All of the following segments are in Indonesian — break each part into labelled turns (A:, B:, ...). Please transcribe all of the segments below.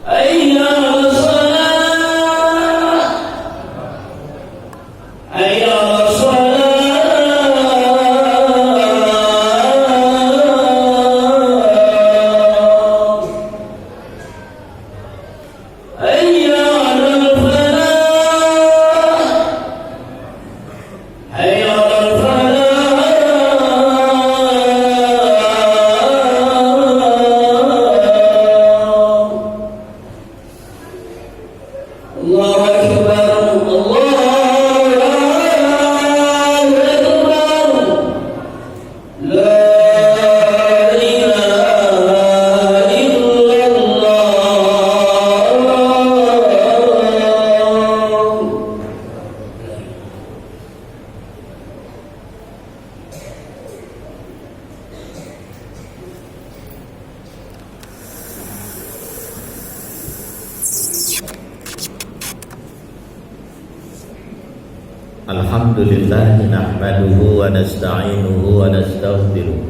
A: حي على الصلاة حي على الصلاة حي على الفلاح حي على الله أكبر الله أكبر لا إله إلا الله.
B: Alhamdulillah nahmaduhu wa nasta'inuhu wa nastaghfiruh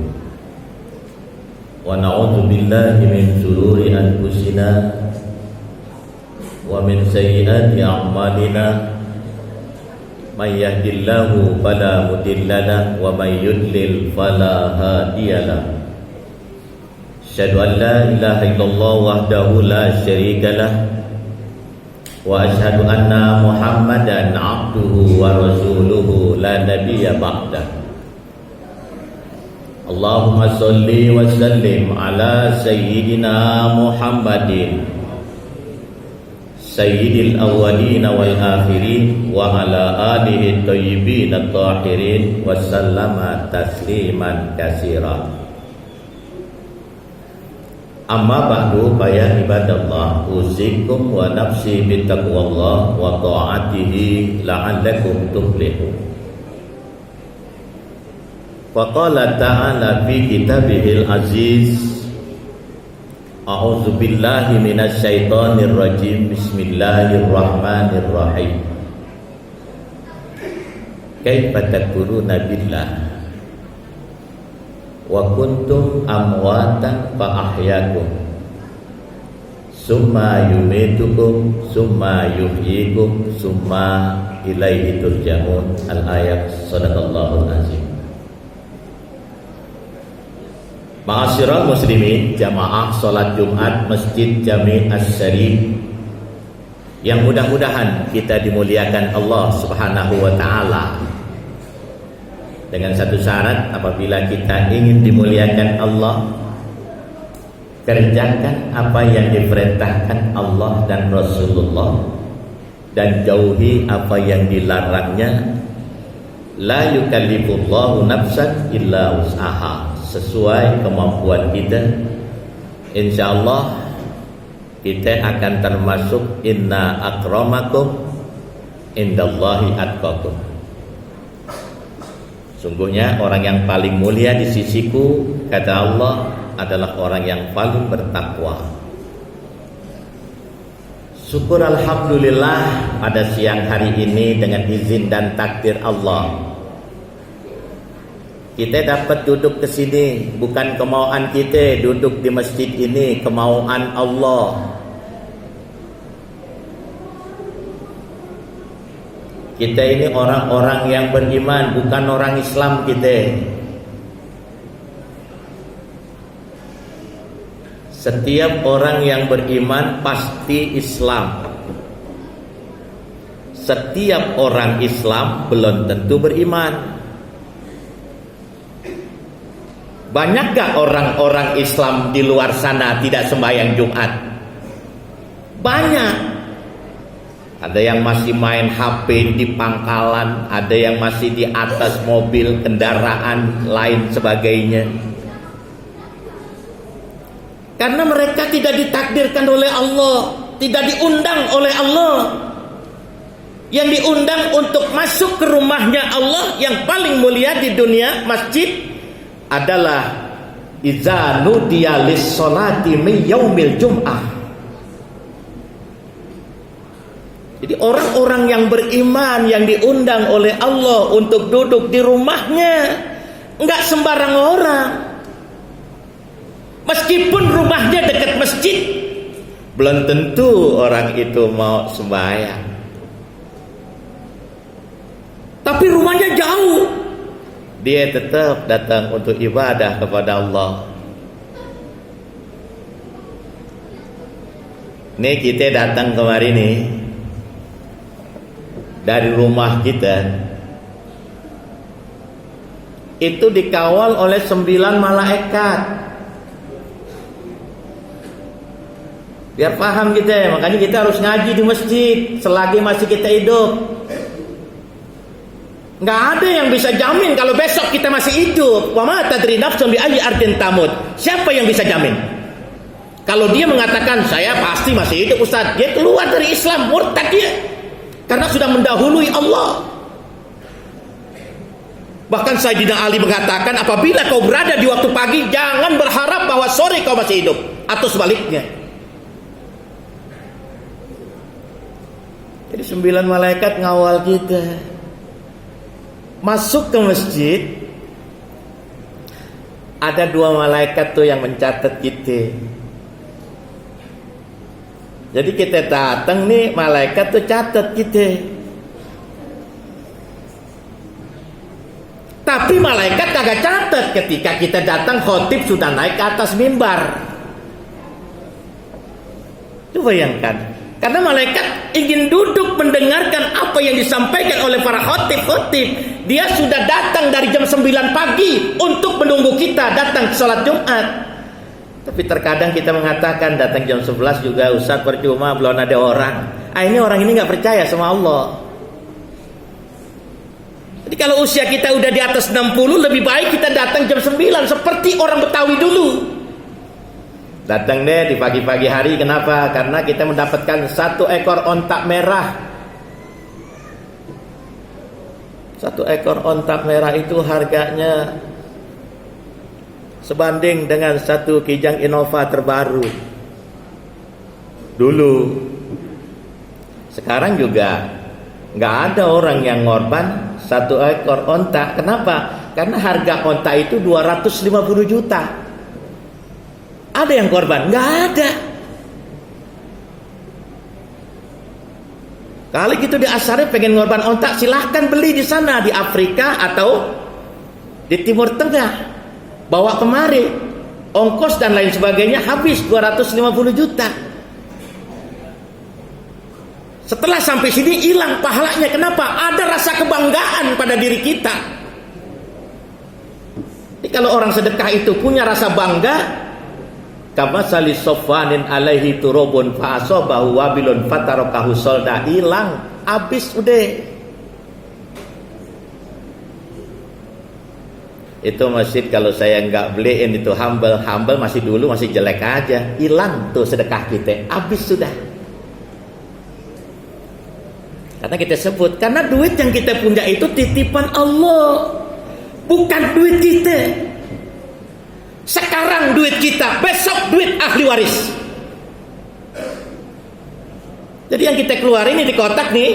B: wa na'udzu billahi min shururi anfusina wa min sayyiati a'malina may yahdihillahu fala mudilla lahu wa may yudlil fala hadiya lahu. Asyhadu an la ilaha illallah wahdahu la syarika lahu wa asyhadu anna Muhammadan abduhu wa rasuluhu la nabiyya ba'dah. Allahumma sholli wa sallim ala sayyidina Muhammadin sayyidil awwalin wal akhirin wa ala alihi thayyibin at-tahirin wa sallama tasliman katsira. Amma ba'du fa ya ibadallah uzikum wa nafsi bittaqwallah wa ta'atihi la'allakum tuflihun. Wa qala ta'ala fi kitabihil aziz a'udzu billahi minasy syaithanir rajim bismillahirrahmanirrahim. Kaifa takfuruna billah wa kuntum amwatan fa ahyakum summa yumitukum summa yuhyikum summa ilaihi turja'un. Al-ayat. Shadaqallahul azim. Ma'asyiral muslimin, jamaah salat Jumat Masjid Jami' Asy-Syarif yang mudah-mudahan kita dimuliakan Allah Subhanahu wa taala. Dengan satu syarat, apabila kita ingin dimuliakan Allah, kerjakan apa yang diperintahkan Allah dan Rasulullah dan jauhi apa yang dilarangnya. La yukallifullahu nafsan illa wus'aha. Sesuai kemampuan kita, insyaallah kita akan termasuk inna akramakum indallahi atqakum. Sungguhnya orang yang paling mulia di sisiku, kata Allah, adalah orang yang paling bertakwa. Syukur alhamdulillah pada siang hari ini dengan izin dan takdir Allah, kita dapat duduk ke sini. Bukan kemauan kita duduk di masjid ini, kemauan Allah. Kita ini orang-orang yang beriman, bukan orang Islam kita. Setiap orang yang beriman pasti Islam. Setiap orang Islam belum tentu beriman. Banyakkah orang-orang Islam di luar sana tidak sembahyang Jumat? Banyak. Ada yang masih main HP di pangkalan, ada yang masih di atas mobil, kendaraan lain sebagainya. Karena mereka tidak ditakdirkan oleh Allah, tidak diundang oleh Allah. Yang diundang untuk masuk ke rumahnya Allah yang paling mulia di dunia, masjid, adalah idza nudiya lis-sholati min yaumil jum'ah. Jadi orang-orang yang beriman yang diundang oleh Allah untuk duduk di rumahnya, enggak sembarang orang. Meskipun rumahnya dekat masjid, belum tentu orang itu mau sembahyang. Tapi rumahnya jauh, dia tetap datang untuk ibadah kepada Allah. Nih kita datang kemari nih dari rumah kita, itu dikawal oleh 9 malaikat. Biar paham kita, makanya kita harus ngaji di masjid selagi masih kita hidup. Nggak ada yang bisa jamin kalau besok kita masih hidup. Wa ma tadri nafsun bi ayyi ardin tamut. Siapa yang bisa jamin? Kalau dia mengatakan saya pasti masih hidup Ustaz, dia keluar dari Islam, murtad dia. Karena sudah mendahului Allah. Bahkan Sayyidina Ali mengatakan, apabila kau berada di waktu pagi, jangan berharap bahwa sore kau masih hidup, atau sebaliknya. Jadi 9 malaikat ngawal kita. Masuk ke masjid, ada 2 malaikat tuh yang mencatat kita. Jadi kita datang nih, malaikat tuh catat kita. Tapi malaikat kagak catat ketika kita datang, khotib sudah naik ke atas mimbar. Coba bayangkan, karena malaikat ingin duduk mendengarkan apa yang disampaikan oleh para khotib. Dia sudah datang dari jam 9 pagi untuk menunggu kita datang ke sholat Jumat. Tapi terkadang kita mengatakan datang jam 11 juga Ustaz percuma, belum ada orang. Ini orang ini gak percaya sama Allah. Jadi kalau usia kita udah di atas 60, lebih baik kita datang jam 9 seperti orang Betawi dulu. Datang deh di pagi-pagi hari. Kenapa? Karena kita mendapatkan 1 ekor ontak merah. 1 ekor ontak merah itu harganya sebanding dengan 1 Kijang Innova terbaru dulu. Sekarang juga nggak ada orang yang ngorban 1 ekor onta. Kenapa? Karena harga onta itu 250 juta. Ada yang korban? Nggak ada. Kali gitu di Asari pengen ngorban onta, silahkan beli di sana di Afrika atau di Timur Tengah. Bawa kemari, ongkos dan lain sebagainya habis 250 juta. Setelah sampai sini hilang pahalanya. Kenapa? Ada rasa kebanggaan pada diri kita. Jadi kalau orang sedekah itu punya rasa bangga, kamasali sofanin alaihi turubun fa asabahu wabilun fatarakahu solda, hilang, habis udah. Itu masjid kalau saya nggak beliin itu humble masih dulu masih jelek aja, hilang tuh sedekah kita, habis sudah. Karena kita sebut, karena duit yang kita punya itu titipan Allah, bukan duit kita. Sekarang duit kita, besok duit ahli waris. Jadi yang kita keluarin ini di kotak nih,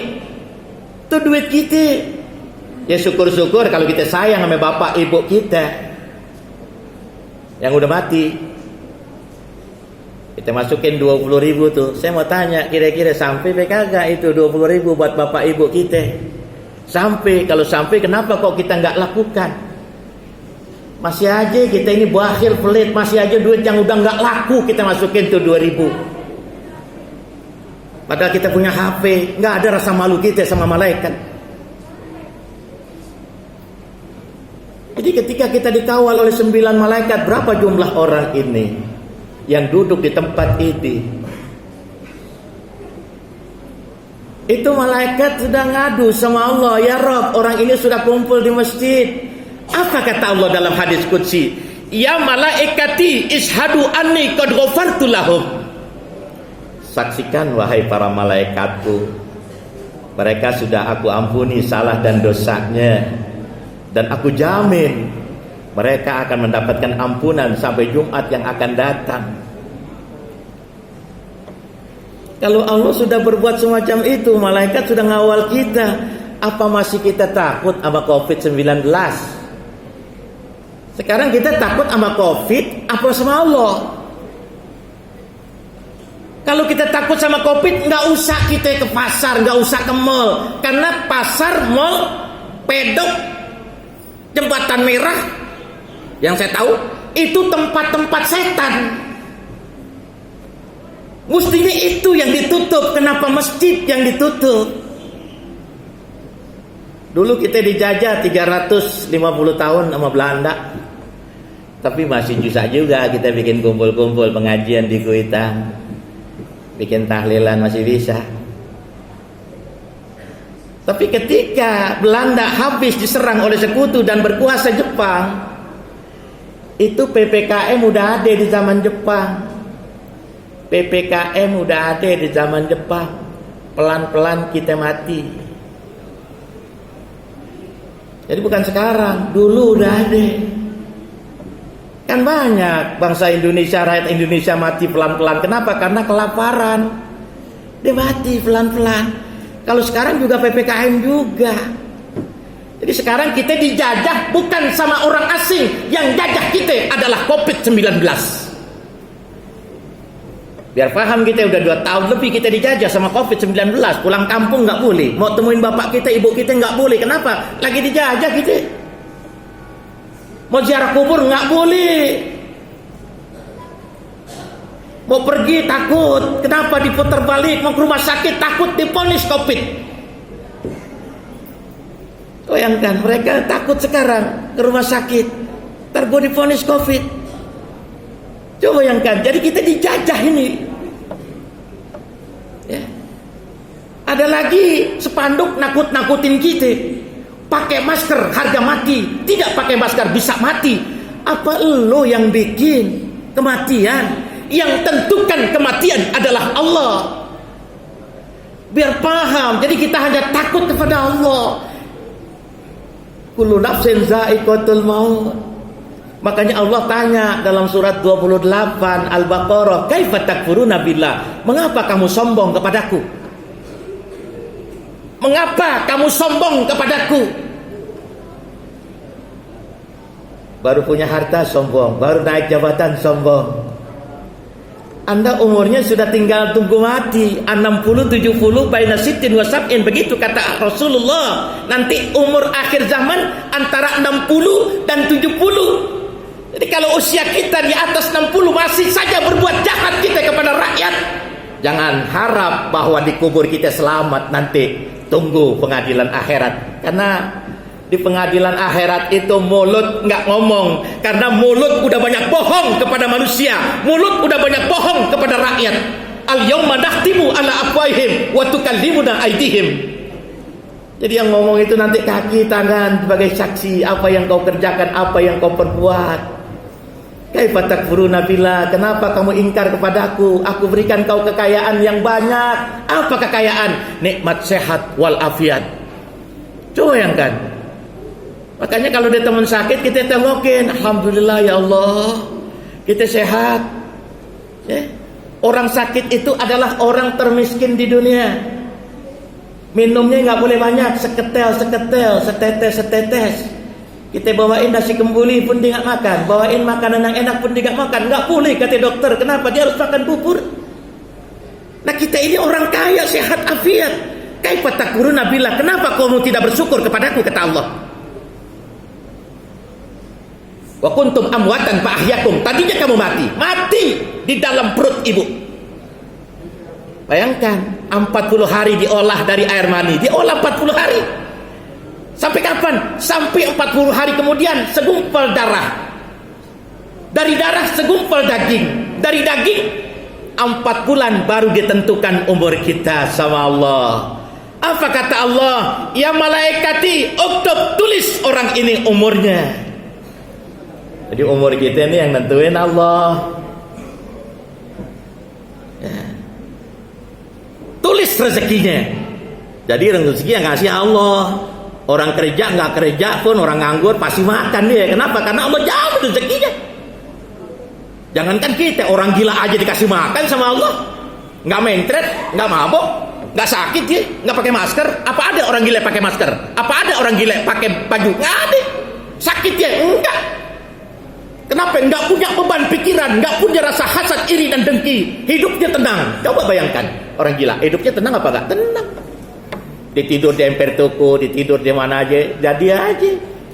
B: itu duit kita. Ya syukur-syukur kalau kita sayang sama bapak ibu kita yang udah mati. Kita masukin 20.000 tuh. Saya mau tanya, kira-kira sampai kagak itu 20.000 buat bapak ibu kita? Sampai. Kalau sampai, kenapa kok kita nggak lakukan? Masih aja kita ini bakhil pelit, masih aja duit yang udah nggak laku kita masukin tuh 2.000. Padahal kita punya HP, nggak ada rasa malu kita sama malaikat. Jadi ketika kita dikawal oleh 9 malaikat, berapa jumlah orang ini yang duduk di tempat ini? Itu malaikat sudah ngadu sama Allah, ya Rabb, orang ini sudah kumpul di masjid. Apa kata Allah dalam hadis qudsi? Ya malaikati ishadu anni qad ghafartu lahum. Saksikan wahai para malaikatku, mereka sudah aku ampuni salah dan dosanya. Dan aku jamin mereka akan mendapatkan ampunan sampai Jumat yang akan datang. Kalau Allah sudah berbuat semacam itu, malaikat sudah ngawal kita, apa masih kita takut sama COVID-19? Sekarang kita takut sama COVID apa sama Allah? Kalau kita takut sama COVID, nggak usah kita ke pasar, nggak usah ke mall, karena pasar, mall, pedok, jembatan merah, yang saya tahu itu tempat-tempat setan. Mestinya itu yang ditutup. Kenapa masjid yang ditutup? Dulu kita dijajah 350 tahun sama Belanda, tapi masih bisa juga kita bikin kumpul-kumpul pengajian di Kuitang, bikin tahlilan masih bisa. Tapi ketika Belanda habis diserang oleh sekutu dan berkuasa Jepang, itu PPKM udah ada di zaman Jepang. PPKM udah ada di zaman Jepang. Pelan-pelan kita mati. Jadi bukan sekarang, dulu udah ada. Kan banyak bangsa Indonesia, rakyat Indonesia mati pelan-pelan. Kenapa? Karena kelaparan. Dia mati pelan-pelan. Kalau sekarang juga PPKM juga. Jadi sekarang kita dijajah bukan sama orang asing. Yang jajah kita adalah COVID-19. Biar paham, kita udah 2 tahun lebih kita dijajah sama COVID-19. Pulang kampung nggak boleh. Mau temuin bapak kita, ibu kita nggak boleh. Kenapa? Lagi dijajah kita. Mau ziarah kubur nggak boleh. Mau pergi takut. Kenapa? Diputar balik. Mau ke rumah sakit takut diponis COVID. Bayangkan, mereka takut sekarang ke rumah sakit. Ntar gue diponis COVID. Coba bayangkan. Jadi kita dijajah ini. Ya. Ada lagi spanduk nakut-nakutin kita. Pakai masker harga mati, tidak pakai masker bisa mati. Apa lo yang bikin kematian? Yang tentukan kematian adalah Allah. Biar paham. Jadi kita hanya takut kepada Allah. Kullu nafsin za'iqatul maut. Makanya Allah tanya dalam surat 28 Al-Baqarah, kaifa takfuruna billah? Mengapa kamu sombong kepadaku? Mengapa kamu sombong kepadaku? Baru punya harta sombong, baru naik jabatan sombong. Anda umurnya sudah tinggal tunggu mati, 60, 70, baina sittin wa sab'in, begitu kata Rasulullah. Nanti umur akhir zaman antara 60 dan 70. Jadi kalau usia kita di atas 60 masih saja berbuat jahat kita kepada rakyat, jangan harap bahwa di kubur kita selamat nanti. Tunggu pengadilan akhirat. Karena di pengadilan akhirat itu mulut nggak ngomong. Karena mulut udah banyak bohong kepada manusia. Mulut udah banyak bohong kepada rakyat. Al-yawma nakhtimu ala afwahihim wa tukallimuna aydihim. Jadi yang ngomong itu nanti kaki tangan sebagai saksi apa yang kau kerjakan, apa yang kau perbuat. Kaifa takfuruna billah? Kenapa kamu ingkar kepadaku? Aku berikan kau kekayaan yang banyak. Apa kekayaan? Nikmat sehat wal afiat. Coba bayangkan. Makanya kalau ada teman sakit kita tengokin, alhamdulillah ya Allah, kita sehat. Ya. Orang sakit itu adalah orang termiskin di dunia. Minumnya nggak boleh banyak, seketel, setetes. Kita bawain nasi kembuli pun dia nggak makan, bawain makanan yang enak pun dia nggak makan, nggak boleh kata dokter. Kenapa? Dia harus makan bubur. Nah kita ini orang kaya, sehat, afiat. Kaifa takfuruna billah? Kenapa kamu tidak bersyukur kepadaku? Kata Allah. Wa kuntum amwatan fa ahyakum. Tadinya kamu mati di dalam perut ibu. Bayangkan 40 hari diolah dari air mani, diolah 40 hari. Sampai kapan? Sampai 40 hari kemudian segumpal darah. Dari darah segumpal daging. Dari daging 4 bulan baru ditentukan umur kita sama Allah. Apa kata Allah? Ya malaikati, uktub, tulis orang ini umurnya. Jadi umur kita ini yang nentuin Allah. Ya. Tulis rezekinya. Jadi rezeki yang ngasih Allah. Orang kerja nggak kerja pun, orang nganggur pasti makan dia. Kenapa? Karena Allah jauh rezekinya. Jangankan kita, orang gila aja dikasih makan sama Allah. Nggak mentret, nggak mabok, nggak sakit dia, nggak pakai masker. Apa ada orang gila pakai masker? Apa ada orang gila pakai baju? Nggak ada. Sakit dia? Enggak. Kenapa? Nggak punya beban pikiran, nggak punya rasa hasad, iri dan dengki. Hidupnya tenang. Coba bayangkan orang gila, hidupnya tenang apa nggak? Tenang. Ditidur di emper toko, ditidur di mana aja, jadi aja.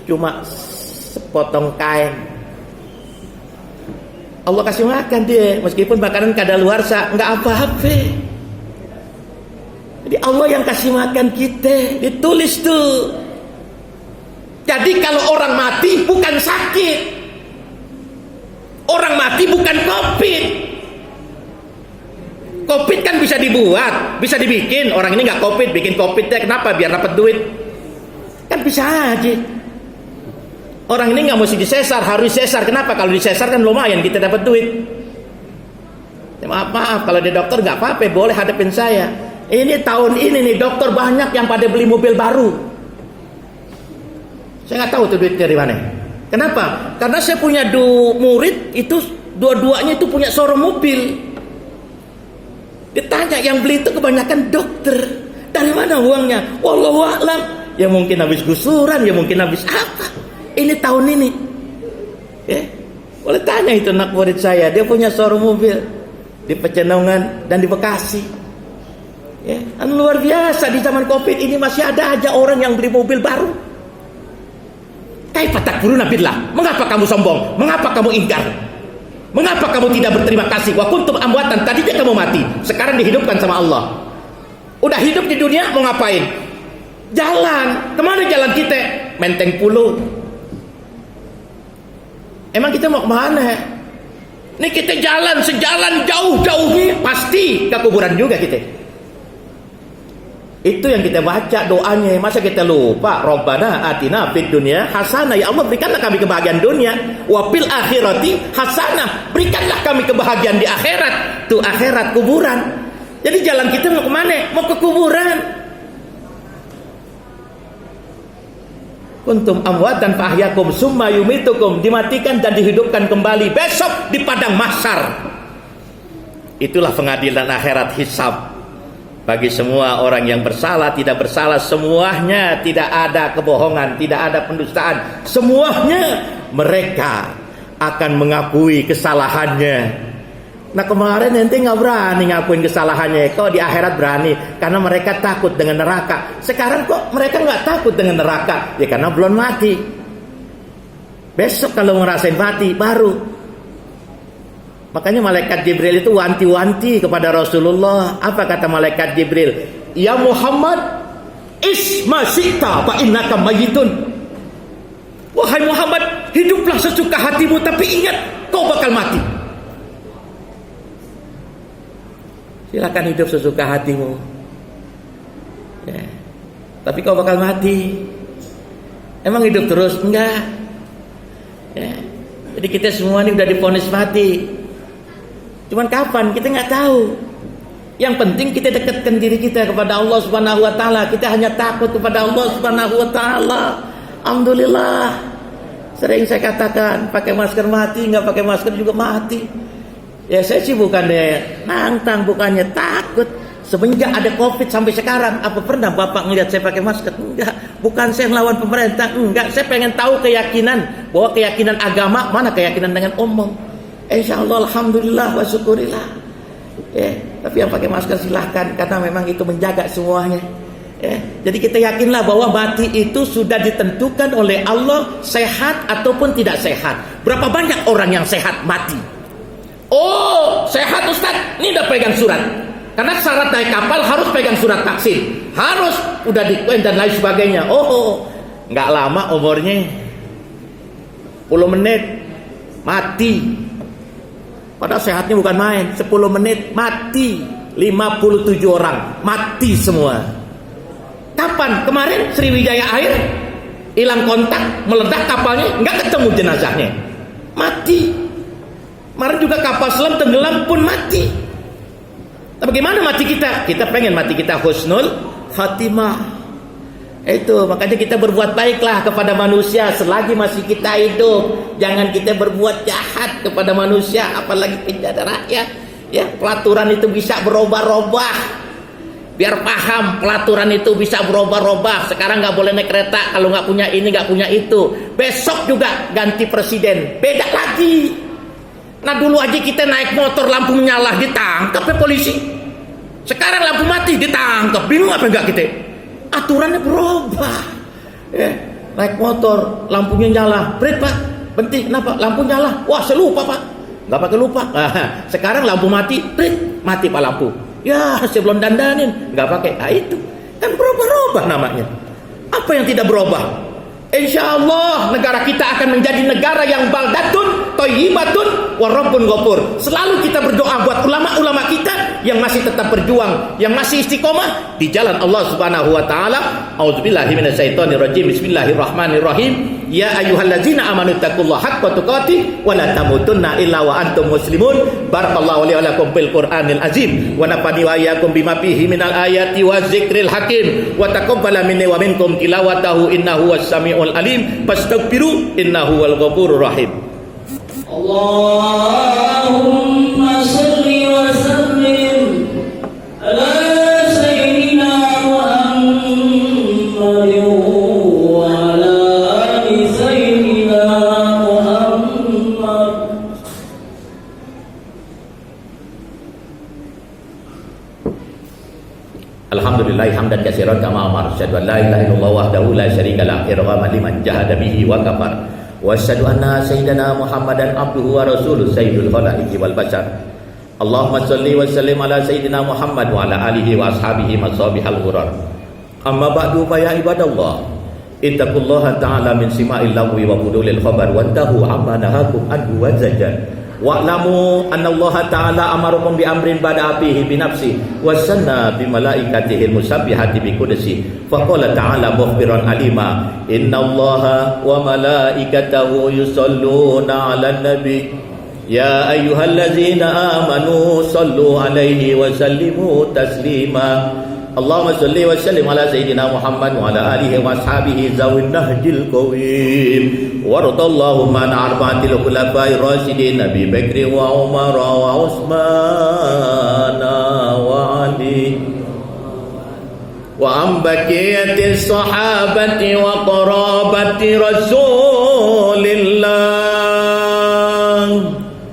B: Cuma sepotong kain. Allah kasih makan dia, meskipun makanan kadaluarsa, nggak apa-apa. Jadi Allah yang kasih makan kita, ditulis tuh. Jadi kalau orang mati bukan sakit. Orang mati bukan COVID. COVID kan bisa dibuat, bisa dibikin. Orang ini nggak COVID, bikin COVID deh. Kenapa? Biar dapat duit. Kan bisa aja. Orang ini nggak mesti disesar, harus disesar. Kenapa? Kalau disesar kan lumayan kita dapat duit. Ya, maaf, kalau di dokter nggak apa-apa, boleh hadapin saya. Ini tahun ini nih dokter banyak yang pada beli mobil baru. Saya nggak tahu tuh duit dari mana. Kenapa? Karena saya punya murid itu dua-duanya itu punya showroom mobil. Ditanya yang beli itu kebanyakan dokter. Dari mana uangnya? Wallahu a'lam. Ya mungkin habis gusuran, ya mungkin habis apa. Ini tahun ini. Ya. Boleh tanya itu anak murid saya, dia punya showroom mobil di Pecenongan dan di Bekasi. Ya, luar biasa di zaman Covid ini masih ada aja orang yang beli mobil baru. Kaifa takfuruna billah? Mengapa kamu sombong? Mengapa kamu ingkar? Mengapa kamu tidak berterima kasih? Wa kuntum amwatan, tadinya kamu mati, sekarang dihidupkan sama Allah. Udah hidup di dunia, mau ngapain? Jalan. Kemana jalan kita? Menteng Pulau. Emang kita mau kemana? Ini kita jalan sejalan jauh-jauhnya, pasti ke kuburan juga kita. Itu yang kita baca doanya. Masa kita lupa? Rabbana atina fid dunya hasanah. Ya Allah, berikanlah kami kebahagiaan dunia. Wa fil akhirati hasanah. Berikanlah kami kebahagiaan di akhirat. Tuh akhirat kuburan. Jadi jalan kita mau kemana? Mau ke kuburan. Kuntum amwatan fa ahyakum summa yumitukum. Dimatikan dan dihidupkan kembali besok di padang mahsyar. Itulah pengadilan akhirat, hisab. Bagi semua orang yang bersalah, tidak bersalah, semuanya, tidak ada kebohongan, tidak ada pendustaan. Semuanya mereka akan mengakui kesalahannya. Nah kemarin ente nggak berani ngakuin kesalahannya, kok di akhirat berani karena mereka takut dengan neraka. Sekarang kok mereka nggak takut dengan neraka? Ya karena belum mati. Besok kalau ngerasain mati baru. Makanya malaikat Jibril itu wanti-wanti kepada Rasulullah. Apa kata malaikat Jibril? Ya Muhammad, isma syi'ta fa innaka mayyitun. Wahai Muhammad, hiduplah sesuka hatimu, tapi ingat kau bakal mati. Silakan hidup sesuka hatimu. Ya. Tapi kau bakal mati. Emang hidup terus? Enggak. Ya. Jadi kita semua ini udah divonis mati. Cuman kapan kita nggak tahu. Yang penting kita dekatkan diri kita kepada Allah Subhanahu Wa Taala. Kita hanya takut kepada Allah Subhanahu Wa Taala. Alhamdulillah. Sering saya katakan, pakai masker mati, nggak pakai masker juga mati. Ya saya sih bukannya nantang, bukannya takut. Semenjak ada Covid sampai sekarang, apa pernah Bapak ngelihat saya pakai masker? Enggak. Bukan saya melawan pemerintah, enggak. Saya pengen tahu keyakinan, bahwa keyakinan agama mana keyakinan dengan umum. Insyaallah, alhamdulillah wa syukurillah. Ya, tapi yang pakai masker silahkan, karena memang itu menjaga semuanya. Ya, jadi kita yakinlah bahwa mati itu sudah ditentukan oleh Allah, sehat ataupun tidak sehat. Berapa banyak orang yang sehat mati? Oh, sehat Ustaz, ini udah pegang surat. Karena syarat naik kapal harus pegang surat vaksin, harus udah diklaim dan lain sebagainya. Oh, nggak lama umurnya, 10 menit mati. Padahal sehatnya bukan main. 10 menit mati 57 orang, mati semua. Kapan? Kemarin Sriwijaya Air hilang kontak, meledak kapalnya, nggak ketemu jenazahnya, mati. Kemarin juga kapal selam tenggelam pun mati. Nah, bagaimana mati kita? Kita pengen mati kita husnul khatimah. Itu makanya kita berbuat baiklah kepada manusia selagi masih kita hidup. Jangan kita berbuat jahat kepada manusia, apalagi penjara rakyat. Ya, peraturan itu bisa berubah-ubah. biar paham pelaturan itu bisa berubah-ubah. Sekarang nggak boleh naik kereta kalau nggak punya ini, nggak punya itu. Besok juga ganti presiden, beda lagi. Nah dulu aja kita naik motor lampu menyala ditangkap ya polisi. Sekarang lampu mati ditangkap, bingung apa enggak kita? Aturannya berubah. Naik motor lampunya nyala, bret pak, berhenti, kenapa? Lampu nyala, wah saya lupa pak, nggak pakai lupa. Sekarang lampu mati, bret, mati pak lampu. Ya saya belum dandanin, nggak pakai. Nah itu kan berubah-ubah namanya. Apa yang tidak berubah? Insya Allah negara kita akan menjadi negara yang baldatun, thayyibatun, wa rabbun ghafur. Selalu kita berdoa buat ulama-ulama kita yang masih tetap berjuang, yang masih istiqomah di jalan Allah Subhanahu wa taala. A'udzubillahi minasyaitonirrajim. Bismillahirrahmanirrahim. Ya ayyuhallazina amanu taqullaha haqqa tuqatih wa la tamutunna illa wa antum muslimun. Barakallahu li wa lakum fil Qur'anil azim wa nafani wa iyyakum bima fihi minal ayati wa dzikril hakim wa taqabbala minni wa minkum tilawatahu innahu was-sami'ul alim. Fastaghfiru innahu wal ghafurur rahim.
A: Allahumma salli wa sallim ala sayyidina Muhammadin wa ala ali sayyidina Muhammad.
B: Alhamdulillah hamdan katsiran kama amara. Asyhadu an la ilaha illallah wahdahu la syarika lah, irghaman liman jahada bihi wa kafar. Wa asyhadu anna sayyidina Muhammadan abduhu wa rasuluh sayyidul khalaiqi wal bashar. Allahumma shalli wa sallim ala sayyidina Muhammad wa ala alihi wa ashabihi masabihal ghurar. Amma ba'du fa ya ibadallah, ittaqullaha ta'ala min sima'il lagwi wa fudulil khabar wa antahu amma nahakum anhu wa zajar. Wa'lamu anna Allah ta'ala amarukum bi amrin bada'a fihi bi nafsi wa sanna bi malaikatihi musabbihati bi qudsi. Fa qala ta'ala mukhbiran alima, inna Allah wa malaikatahu yusalluna 'alan nabi ya ayyuhallazina amanu sallu 'alaihi wa sallimu taslima. Allahumma salli wa sallim ala sayyidina Muhammad wa ala alihi wa ashabihi zawin nahjil qawim. Waradallahu man arba'atil khulafa'ir rasyidin Abi Bakr wa Umar wa Utsman wa Ali wa am baqiyatis sahabati wa qarabati Rasulillah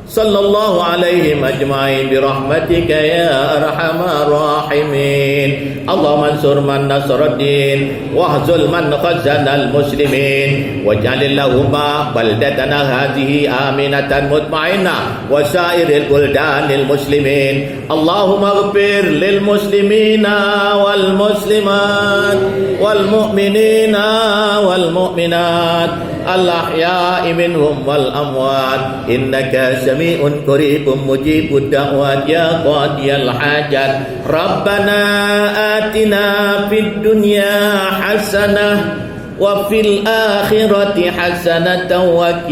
B: sallallahu alaihi majma'in birahmatika ya arhamar rahimin. Allahumma ansur man nasruddin wahzul man khazanal muslimin waj'alillahumma baldatana hadhihi aminatan mutmainnah wa sairil buldanil muslimin. Allahumma ighfir lil muslimina wal muslimat wal mu'minina wal mu'minat al ahya'i minhum wal amwat innaka sami'un qaribun mujibud da'wat ya qadiyal hajat. Rabbana atina fid dunya hasanah wa fil akhirati hasanatan wa